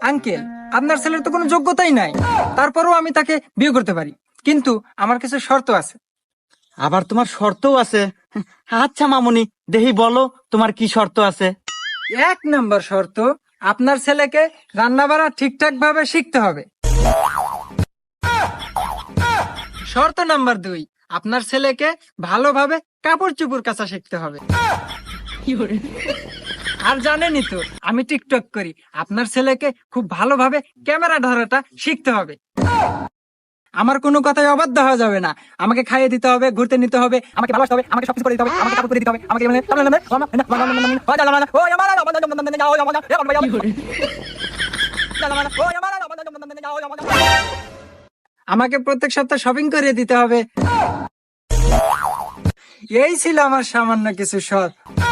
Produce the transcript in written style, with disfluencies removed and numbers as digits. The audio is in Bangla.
আঙ্কেল, আপনার ছেলের তো কোনো যোগ্যতাই নাই, তারপরেও আমি তাকে বিয়ে করতে পারি, কিন্তু আমার কিছু শর্ত আছে। আবার তোমার শর্তও আছে? আচ্ছা মামুনি, দেখি বলো তোমার কি শর্ত আছে। 1 নম্বর শর্ত, আপনার ছেলেকে রান্না বাড়া ঠিকঠাক ভাবে শিখতে হবে। শর্ত নাম্বার 2, আপনার ছেলেকে ভালোভাবে কাপড় চোপড় কাচা শিখতে হবে। আর জানেনই তো আমি টিকটক করি, আপনার ছেলেকে খুব ভালোভাবে ক্যামেরা ধরাটা শিখতে হবে। আমার কোনো কথাই অবাধ্য হওয়া যাবে না। আমাকে খাইয়ে দিতে হবে, ঘুরতে নিতে হবে, আমাকে ভালোবাসতে হবে, আমাকে সবকিছু করে দিতে হবে, আমাকে কাপড় করে দিতে হবে, আমাকে আমাকে প্রত্যেক সপ্তাহ শপিং করে দিতে হবে। এই ছিল আমার সামান্য কিছু শর্ত।